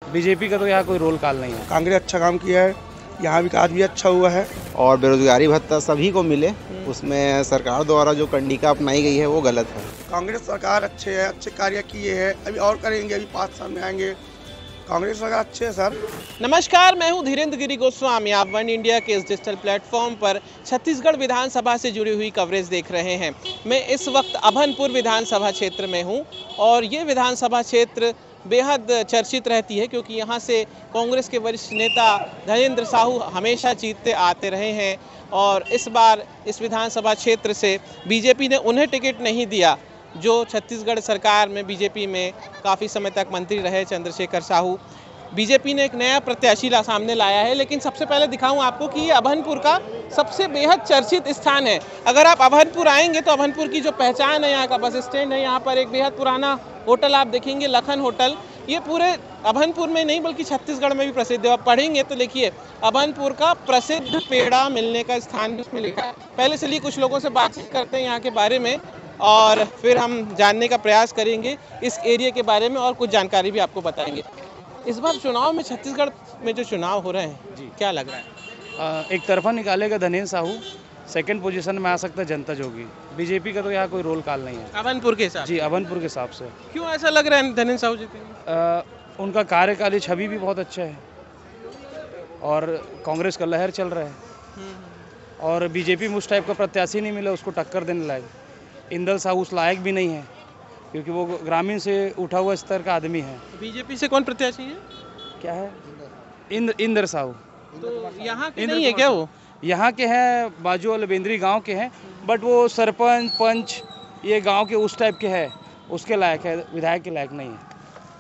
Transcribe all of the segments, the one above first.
BJP का तो यहाँ कोई रोल काल नहीं है। कांग्रेस अच्छा काम किया है, यहाँ विकास भी अच्छा हुआ है और बेरोजगारी भत्ता सभी को मिले, उसमें सरकार द्वारा जो कंडिका अपनाई गई है वो गलत है। कांग्रेस सरकार अच्छे कार्य किए हैं, अभी और करेंगे, अभी 5 साल में आएंगे। कांग्रेस सरकार अच्छे है सर। नमस्कार, मैं हूं धीरेन्द्र गिरी गोस्वामी। आप वन इंडिया के इस डिजिटल प्लेटफॉर्म पर छत्तीसगढ़ विधानसभा से जुड़ी हुई कवरेज देख रहे हैं। मैं इस वक्त अभनपुर विधानसभा क्षेत्र में हूं और ये विधानसभा क्षेत्र बेहद चर्चित रहती है क्योंकि यहाँ से कांग्रेस के वरिष्ठ नेता धनेंद्र साहू हमेशा जीतते आते रहे हैं और इस बार इस विधानसभा क्षेत्र से बीजेपी ने उन्हें टिकट नहीं दिया जो छत्तीसगढ़ सरकार में बीजेपी में काफ़ी समय तक मंत्री रहे चंद्रशेखर साहू। बीजेपी ने एक नया प्रत्याशी सामने लाया है, लेकिन सबसे पहले दिखाऊं आपको कि ये अभनपुर का सबसे बेहद चर्चित स्थान है। अगर आप अभनपुर आएंगे तो अभनपुर की जो पहचान है, यहाँ का बस स्टैंड है, यहाँ पर एक बेहद पुराना होटल आप देखेंगे, लखन होटल। ये पूरे अभनपुर में नहीं बल्कि छत्तीसगढ़ में भी प्रसिद्ध है। आप पढ़ेंगे तो देखिए अभनपुर का प्रसिद्ध पेड़ा मिलने का स्थान भी उसमें लिखा है। पहले चलिए कुछ लोगों से बातचीत करते हैं यहाँ के बारे में और फिर हम जानने का प्रयास करेंगे इस एरिया के बारे में और कुछ जानकारी भी आपको बताएंगे। इस बार चुनाव में छत्तीसगढ़ में जो चुनाव हो रहे हैं जी, क्या लग रहा है? एक तरफा निकालेगा धनेंद्र साहू, सेकंड पोजीशन में आ सकता है जनता जोगी। बीजेपी का तो यहाँ कोई रोल काल नहीं है अभनपुर के हिसाब जी, अभनपुर के हिसाब से। क्यों ऐसा लग रहा है धनेंद्र साहू जीतेंगे? उनका कार्यकाली छवि भी बहुत अच्छा है और कांग्रेस का लहर चल रहा है और बीजेपी में उस टाइप का प्रत्याशी नहीं मिला उसको टक्कर देने लायक। इंदल साहू उस लायक भी नहीं है क्योंकि वो ग्रामीण से उठा हुआ स्तर का आदमी है। बीजेपी से कौन प्रत्याशी है? क्या है? इंदर साहू। तो यहाँ के नहीं है क्या? वो यहाँ के हैं, बाजू वाले बेंद्री गांव के हैं, बट वो सरपंच पंच ये गांव के उस टाइप के है, उसके लायक है, विधायक के लायक नहीं है।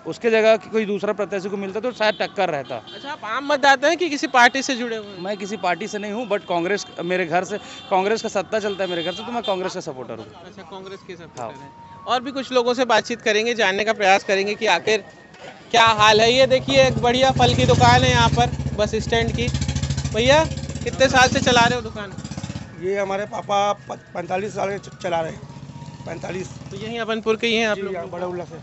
उसके जगह कोई दूसरा प्रत्याशी को मिलता तो शायद टक्कर रहता। अच्छा, आप आम मतदाता हैं कि किसी पार्टी से जुड़े हुए हैं? मैं किसी पार्टी से नहीं हूँ, बट कांग्रेस मेरे घर से, कांग्रेस का सत्ता चलता है मेरे घर से, तो मैं कांग्रेस का सपोर्टर हूँ। अच्छा, कांग्रेस के सपोर्टर हैं। और भी कुछ लोगों से बातचीत करेंगे, जानने का प्रयास करेंगे कि आखिर क्या हाल है। ये देखिए एक बढ़िया फल की दुकान है यहाँ पर बस स्टैंड की। भैया कितने साल से चला रहे हो दुकान? ये हमारे पापा 45 साल से चला रहे हैं। 45। तो यहीं अभनपुर के ही हैं आप लोग? बड़ौला से।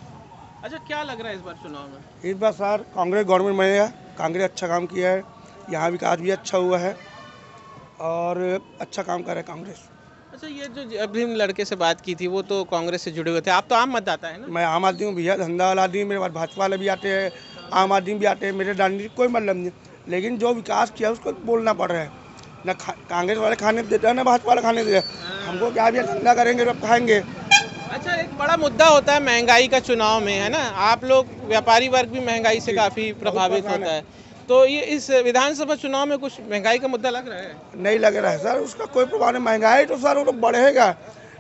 अच्छा, क्या लग रहा है इस बार चुनाव में? इस बार सर कांग्रेस गवर्नमेंट बनेगा। कांग्रेस अच्छा काम किया है, यहाँ विकास भी अच्छा हुआ है और अच्छा काम कर रहा है कांग्रेस। अच्छा, ये जो अभी लड़के से बात की थी वो तो कांग्रेस से जुड़े हुए थे, आप तो आम मतदाता है ना? मैं आम आदमी हूँ भैया, धंधा वाला आदमी। मेरे पास भाजपा वाले भी आते हैं, आम आदमी भी आते हैं, मेरे राजनीति कोई मतलब नहीं, लेकिन जो विकास किया उसको बोलना पड़ रहा है। न कांग्रेस वाले खाने देते हैं, न भाजपा वाले खाने देते हैं। हमको क्या भैया, धंधा करेंगे तब खाएंगे। अच्छा, एक बड़ा मुद्दा होता है महंगाई का चुनाव में, है ना? आप लोग व्यापारी वर्ग भी महंगाई से काफ़ी प्रभावित होता है, तो ये इस विधानसभा चुनाव में कुछ महंगाई का मुद्दा लग रहा है? नहीं लग रहा है सर, उसका कोई प्रभाव नहीं। महंगाई तो सर वो तो बढ़ेगा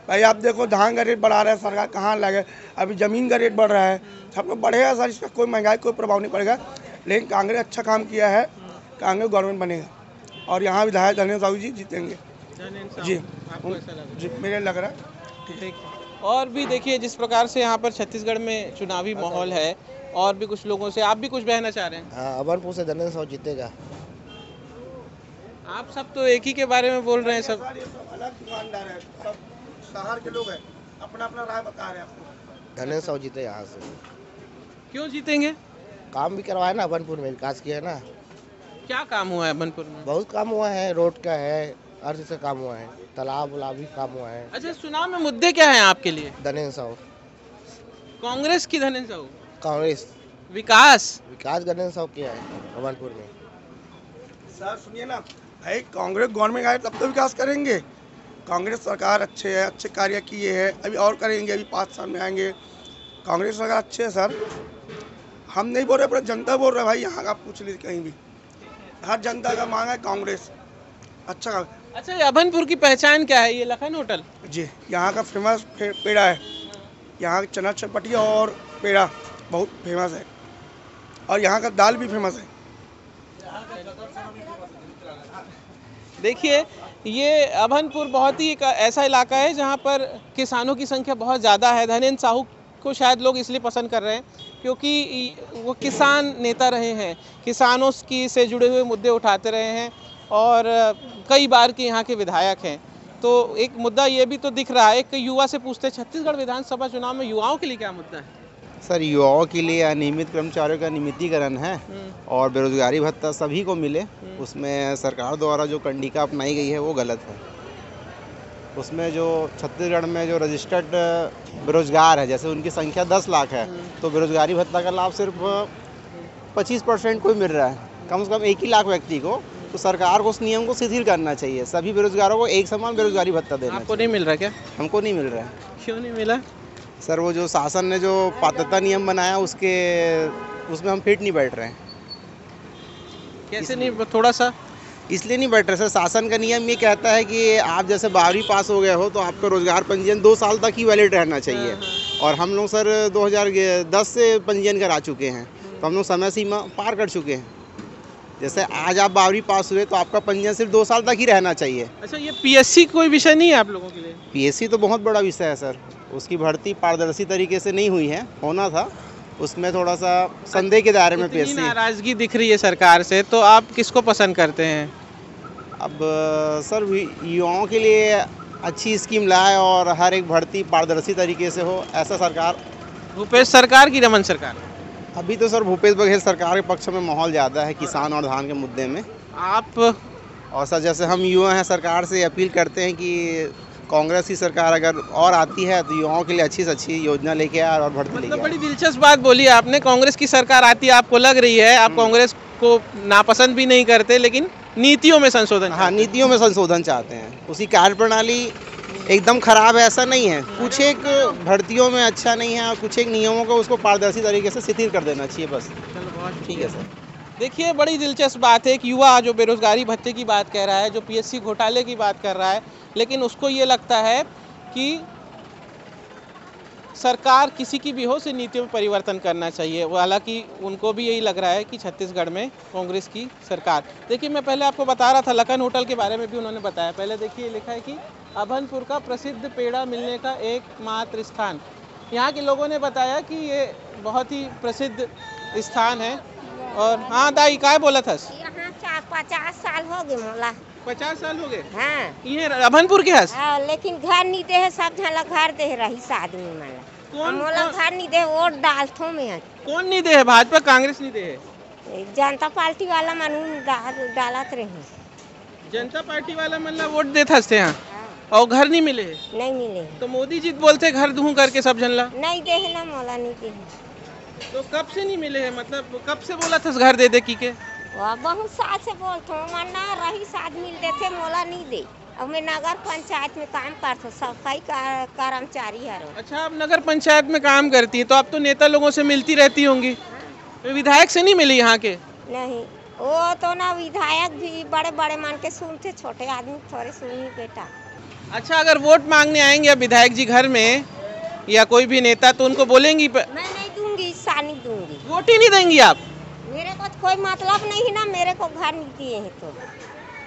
भाई। आप देखो धान का रेट बढ़ा रहा है सरकार, कहाँ लगे? अभी ज़मीन का रेट बढ़ रहा है, सब लोग बढ़ेगा सर। इसका कोई महंगाई कोई प्रभाव नहीं पड़ेगा। लेकिन कांग्रेस अच्छा काम किया है, कांग्रेस गवर्नमेंट बनेगा और यहाँ विधायक धनेंद्र साहू जी जीतेंगे जी। जी मेरे लग रहा है। ठीक। और भी देखिए जिस प्रकार से यहाँ पर छत्तीसगढ़ में चुनावी माहौल है, और भी कुछ लोगों से आप भी कुछ बहना चाह रहे हैं? हाँ, अभनपुर से धनेंद्र साहू जीतेगा। आप सब तो एक ही के बारे में बोल रहे हैं। सब अलग दुकानदार है, सब शहर के लोग हैं, अपना अपना राय बता रहे हैं आपको। धनेंद्र साहू जीते यहाँ से। क्यों जीतेंगे? काम भी करवाया ना, अभनपुर में विकास किया है ना। क्या काम हुआ है अभनपुर में? बहुत काम हुआ है, रोड का है, हर चीज का काम हुआ है, तालाब उलाब भी काम हुआ है। अच्छा, चुनाव में मुद्दे क्या हैं आपके लिए? धनेंद्र साहू। कांग्रेस की धनेंद्र साहू? कांग्रेस। विकास धनेंद्र साहू किया है अभनपुर में। सर सुनिए ना भाई, कांग्रेस गवर्नमेंट आए तब तो विकास करेंगे। कांग्रेस सरकार अच्छे कार्य किए हैं, अभी और करेंगे, अभी 5 साल में आएंगे। कांग्रेस सरकार अच्छे है सर, हम नहीं बोल रहे, पर जनता बोल रहा है भाई। यहाँ का पूछ लीजिए कहीं भी, हर जनता का मांग है कांग्रेस अच्छा काम। अच्छा, ये अभनपुर की पहचान क्या है? ये लखन होटल जी, यहाँ का फेमस पेड़ा है। यहाँ की चना चटपटी और पेड़ा बहुत फेमस है और यहाँ का दाल भी फेमस है। देखिए ये अभनपुर बहुत ही एक ऐसा इलाका है जहाँ पर किसानों की संख्या बहुत ज़्यादा है। धनेंद्र साहू को शायद लोग इसलिए पसंद कर रहे हैं क्योंकि वो किसान नेता रहे हैं, किसानों की से जुड़े हुए मुद्दे उठाते रहे हैं और कई बार के यहाँ के विधायक हैं। तो एक मुद्दा ये भी तो दिख रहा है। एक युवा से पूछते, छत्तीसगढ़ विधानसभा चुनाव में युवाओं के लिए क्या मुद्दा है? सर युवाओं के लिए अनियमित कर्मचारियों का नियमितीकरण है और बेरोजगारी भत्ता सभी को मिले, उसमें सरकार द्वारा जो कंडिका अपनाई गई है वो गलत है। उसमें जो छत्तीसगढ़ में जो रजिस्टर्ड बेरोजगार है, जैसे उनकी संख्या 10 लाख है, तो बेरोजगारी भत्ता का लाभ सिर्फ 25% को ही मिल रहा है, कम से कम 1 ही लाख व्यक्ति को। तो सरकार को उस नियम को शिथिल करना चाहिए, सभी बेरोजगारों को एक समान बेरोजगारी भत्ता देना आपको नहीं मिल रहा क्या? हमको नहीं मिल रहा है। क्यों नहीं मिला? सर वो जो शासन ने जो पात्रता नियम बनाया उसमें हम फिट नहीं बैठ रहे हैं। कैसे नहीं? थोड़ा सा इसलिए नहीं बैठ रहे सर, शासन का नियम ये कहता है कि आप जैसे 12वीं पास हो गए हो तो आपका रोजगार पंजीयन 2 साल तक ही वैलिड रहना चाहिए। और हम लोग सर 2010 से पंजीयन करा चुके हैं, तो हम लोग समय सीमा पार कर चुके हैं। जैसे आज आप 12वीं पास हुए तो आपका पंजीयन सिर्फ 2 साल तक ही रहना चाहिए। अच्छा, ये पीएससी कोई विषय नहीं है आप लोगों के लिए? पीएससी तो बहुत बड़ा विषय है सर, उसकी भर्ती पारदर्शी तरीके से नहीं हुई है, होना था, उसमें थोड़ा सा संदेह के दायरे में पीएससी। नाराजगी दिख रही है सरकार से, तो आप किसको पसंद करते हैं? अब सर युवाओं के लिए अच्छी स्कीम लाए और हर एक भर्ती पारदर्शी तरीके से हो, ऐसा सरकार। भूपेश सरकार की रमन सरकार? अभी तो सर भूपेश बघेल सरकार के पक्ष में माहौल ज़्यादा है किसान और धान के मुद्दे में। आप और सर जैसे हम युवा हैं, सरकार से अपील करते हैं कि कांग्रेस की सरकार अगर और आती है तो युवाओं के लिए अच्छी से अच्छी योजना लेके आए और भर्ती लेके आए। बड़ी दिलचस्प बात बोली आपने, कांग्रेस की सरकार आती है, आपको लग रही है आप कांग्रेस को नापसंद भी नहीं करते, लेकिन नीतियों में संशोधन। हाँ, नीतियों में संशोधन चाहते हैं। उसकी कार्यप्रणाली एकदम खराब है ऐसा नहीं है, कुछ एक भर्तियों में अच्छा नहीं है और कुछ एक नियमों को उसको पारदर्शी तरीके से शिथिल कर देना चाहिए बस। ठीक है सर। देखिए, बड़ी दिलचस्प बात है कि युवा जो बेरोजगारी भत्ते की बात कह रहा है, जो पीएससी घोटाले की बात कर रहा है, लेकिन उसको ये लगता है कि सरकार किसी की भी हो से नीतियों में परिवर्तन करना चाहिए। वो हालांकि उनको भी यही लग रहा है कि छत्तीसगढ़ में कांग्रेस की सरकार। देखिए, मैं पहले आपको बता रहा था लखन होटल के बारे में भी उन्होंने बताया। पहले देखिए, लिखा है कि अभनपुर का प्रसिद्ध पेड़ा मिलने का एकमात्र स्थान। यहाँ के लोगों ने बताया कि ये बहुत ही प्रसिद्ध स्थान है। और हाँ दाई, काय बोला था? यहाँ 50 साल हो गए मोला। 50 साल हो गए? हाँ। ये अभनपुर के हस? हाँ, लेकिन घर नहीं दे है, सब झला घर दे रही आदमी माला। कौन? मोला घर नहीं दे, वोट डालथो में है। कौन नहीं दे है? भाजपा कांग्रेस नहीं दे है? जनता पार्टी वाला मनू डालत रहे। जनता पार्टी वाला मतलब वोट देता थे यहाँ, और घर नहीं मिले है? नहीं मिले। तो मोदी जी बोलते घर दूं करके सब जनला नहीं दे है ना, मोला नहीं दे है। तो कब से नहीं मिले हैं? मतलब कब से बोला था घर दे दे की के? बहुत साल से बोलते मना रही साथ मिल देते, मोला नहीं दे। अब मैं नगर पंचायत में काम करता, सफाई कर्मचारी है। अच्छा, आप नगर पंचायत में काम करती है, तो आप तो नेता लोगों से मिलती रहती होंगी। हाँ। विधायक से नहीं मिली यहाँ के? नहीं, वो तो ना विधायक भी बड़े बड़े मान के सुनते, छोटे आदमी थोड़े सुनी बेटा। अच्छा, अगर वोट मांगने आएंगे अब विधायक जी घर में या कोई भी नेता, तो उनको बोलेंगी मैं नहीं दूंगी, सानी दूंगी। वोट ही नहीं देंगी आप? मेरे को तो कोई मतलब नहीं है ना, मेरे को घर नहीं दिए हैं तो।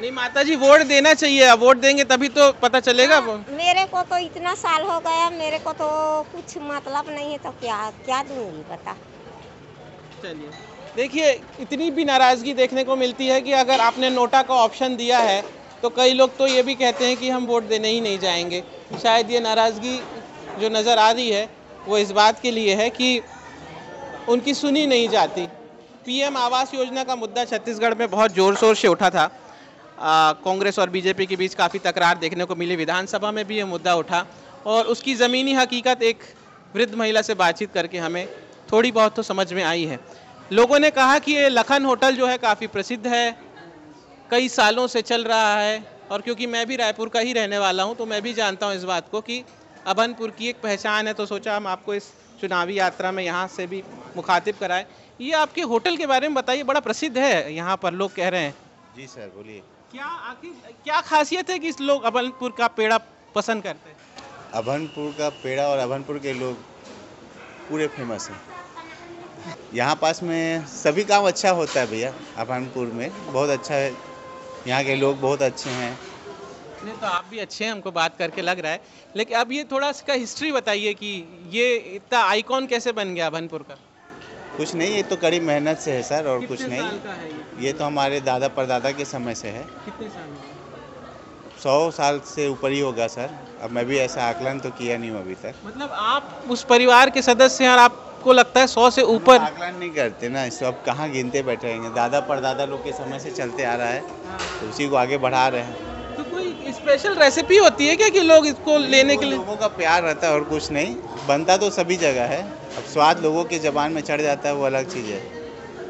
नहीं माता जी, वोट देना चाहिए, अब वोट देंगे तभी तो पता चलेगा। मेरे को तो इतना साल हो गया, मेरे को तो कुछ मतलब नहीं है, तो क्या दूंगी बता। चलिए, देखिए, इतनी भी नाराजगी देखने को मिलती है कि अगर आपने नोटा का ऑप्शन दिया है तो कई लोग तो ये भी कहते हैं कि हम वोट देने ही नहीं जाएंगे। शायद ये नाराजगी जो नज़र आ रही है वो इस बात के लिए है कि उनकी सुनी नहीं जाती। पीएम आवास योजना का मुद्दा छत्तीसगढ़ में बहुत ज़ोर शोर से उठा था। कांग्रेस और बीजेपी के बीच काफ़ी तकरार देखने को मिली। विधानसभा में भी ये मुद्दा उठा और उसकी ज़मीनी हकीकत एक वृद्ध महिला से बातचीत करके हमें थोड़ी बहुत तो समझ में आई है। लोगों ने कहा कि ये लखन होटल जो है काफ़ी प्रसिद्ध है, कई सालों से चल रहा है, और क्योंकि मैं भी रायपुर का ही रहने वाला हूँ तो मैं भी जानता हूँ इस बात को कि अभनपुर की एक पहचान है। तो सोचा हम आपको इस चुनावी यात्रा में यहाँ से भी मुखातिब कराएं। ये आपके होटल के बारे में बताइए, बड़ा प्रसिद्ध है यहाँ पर, लोग कह रहे हैं। जी सर, बोलिए। क्या खासियत है कि इस लोग अभनपुर का पेड़ा पसंद करते हैं? अभनपुर का पेड़ा और अभनपुर के लोग पूरे फेमस हैं। यहाँ पास में सभी काम अच्छा होता है भैया, अभनपुर में बहुत अच्छा है, यहाँ के लोग बहुत अच्छे हैं। नहीं तो आप भी अच्छे हैं, हमको बात करके लग रहा है। लेकिन अब ये थोड़ा इसका हिस्ट्री बताइए कि ये इतना आइकॉन कैसे बन गया अभनपुर का? कुछ नहीं, ये तो कड़ी मेहनत से है सर, और कुछ नहीं। साल का है ये तो हमारे दादा परदादा के समय से है। कितने साल में? 100 साल से ऊपर ही होगा सर। अब मैं भी ऐसा आकलन तो किया नहीं हूँ अभी तक। मतलब आप उस परिवार के सदस्य हैं और आप आपको लगता है 100 से ऊपर? आकलन नहीं करते ना, इसको अब कहाँ गिनते बैठे रहेंगे। दादा परदादा लोग के समय से चलते आ रहा है, तो उसी को आगे बढ़ा रहे हैं। तो कोई स्पेशल रेसिपी होती है क्या कि लोग इसको लेने के लिए? लोगों का प्यार रहता है और कुछ नहीं, बनता तो सभी जगह है, अब स्वाद लोगों के जबान में चढ़ जाता है, वो अलग चीज़ है।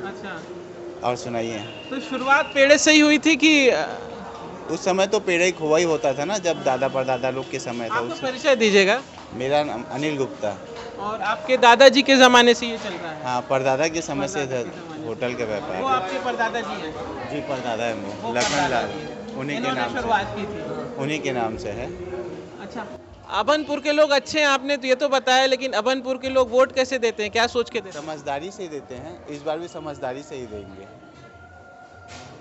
अच्छा, और सुनाइए। तो शुरुआत पेड़े से ही हुई थी कि? उस समय तो पेड़े खोआ ही होता था ना, जब दादा परदादा लोग के समय था। आपका परिचय दीजिएगा। मेरा नाम अनिल गुप्ता। और आपके दादाजी के ज़माने से ये चल रहा है? हाँ, परदादा के समय से परदादा के ज़माने से। होटल का वो व्यापार। आपके परदादा जी हैं? जी, परदादा है वो वो लखन परदादा लाल, जी हैं। उन्हीं के इन्होंने नाम शुरुआत से, की थी। उन्हीं के नाम से है। अच्छा, अभनपुर के लोग अच्छे हैं, आपने तो ये तो बताया, लेकिन अभनपुर के लोग वोट कैसे देते हैं, क्या सोच के देते हैं? समझदारी से ही देते हैं, इस बार भी समझदारी से ही देंगे।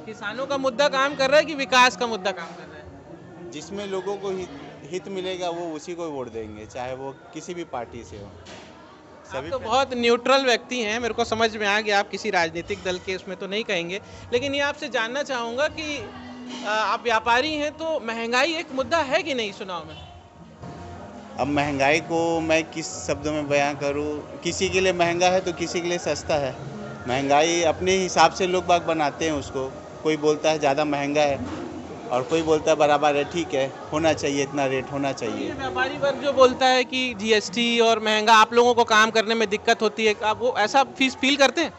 किसानों का मुद्दा काम कर रहा है कि विकास का मुद्दा काम कर रहा है? जिसमें लोगों को हित मिलेगा वो उसी को वोट देंगे, चाहे वो किसी भी पार्टी से हो। आप तो बहुत न्यूट्रल व्यक्ति हैं, मेरे को समझ में आ गया, आप किसी राजनीतिक दल के उसमें तो नहीं कहेंगे, लेकिन ये आपसे जानना चाहूँगा कि आप व्यापारी हैं, तो महंगाई एक मुद्दा है कि नहीं चुनाव में? अब महंगाई को मैं किस शब्दों में बयां करूं, किसी के लिए महंगा है तो किसी के लिए सस्ता है। महंगाई अपने हिसाब से लोग बाग बनाते हैं उसको, कोई बोलता है ज़्यादा महंगा है और कोई बोलता है बराबर है, ठीक है, होना चाहिए, इतना रेट होना चाहिए। व्यापारी वर्ग जो बोलता है कि जीएसटी और महंगा आप लोगों को काम करने में दिक्कत होती है, आप वो ऐसा फील करते हैं?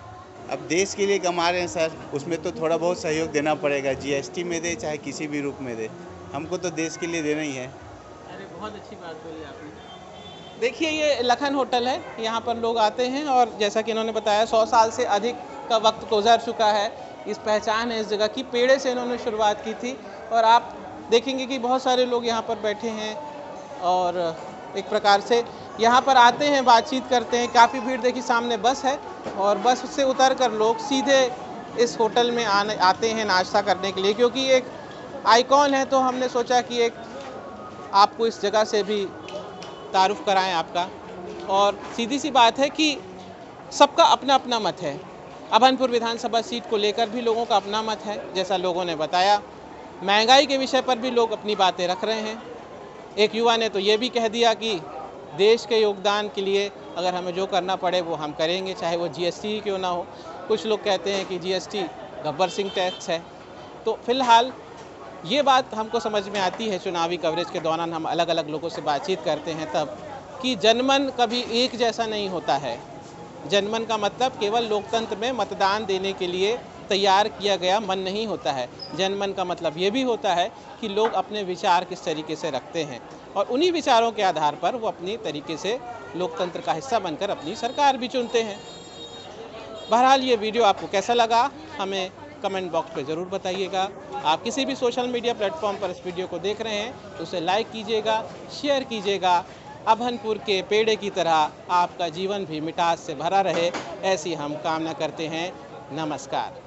अब देश के लिए कमा रहे हैं सर, उसमें तो थोड़ा बहुत सहयोग देना पड़ेगा, जीएसटी में दे चाहे किसी भी रूप में दे, हमको तो देश के लिए देना ही है। अरे बहुत अच्छी बात बोली आपने। देखिए, ये लखन होटल है, यहाँ पर लोग आते हैं और जैसा कि इन्होंने बताया 100 साल से अधिक का वक्त गुजर चुका है। इस पहचान है इस जगह की, पेड़े से इन्होंने शुरुआत की थी और आप देखेंगे कि बहुत सारे लोग यहाँ पर बैठे हैं और एक प्रकार से यहाँ पर आते हैं, बातचीत करते हैं। काफ़ी भीड़ देखिए, सामने बस है और बस से उतर कर लोग सीधे इस होटल में आते हैं नाश्ता करने के लिए, क्योंकि एक आइकॉन है, तो हमने सोचा कि एक आपको इस जगह से भी तारुफ कराएं आपका। और सीधी सी बात है कि सबका अपना अपना मत है। अभनपुर विधानसभा सीट को लेकर भी लोगों का अपना मत है, जैसा लोगों ने बताया। महंगाई के विषय पर भी लोग अपनी बातें रख रहे हैं। एक युवा ने तो ये भी कह दिया कि देश के योगदान के लिए अगर हमें जो करना पड़े वो हम करेंगे, चाहे वो जीएसटी ही क्यों ना हो। कुछ लोग कहते हैं कि जीएसटी गब्बर सिंह टैक्स है। तो फिलहाल ये बात हमको समझ में आती है, चुनावी कवरेज के दौरान हम अलग अलग लोगों से बातचीत करते हैं तब, कि जनमन कभी एक जैसा नहीं होता है। जनमन का मतलब केवल लोकतंत्र में मतदान देने के लिए तैयार किया गया मन नहीं होता है। जनमन का मतलब ये भी होता है कि लोग अपने विचार किस तरीके से रखते हैं और उन्हीं विचारों के आधार पर वो अपनी तरीके से लोकतंत्र का हिस्सा बनकर अपनी सरकार भी चुनते हैं। बहरहाल ये वीडियो आपको कैसा लगा हमें कमेंट बॉक्स पे ज़रूर बताइएगा। आप किसी भी सोशल मीडिया प्लेटफॉर्म पर इस वीडियो को देख रहे हैं तो उसे लाइक कीजिएगा, शेयर कीजिएगा। अभनपुर के पेड़े की तरह आपका जीवन भी मिठास से भरा रहे, ऐसी हम कामना करते हैं। नमस्कार।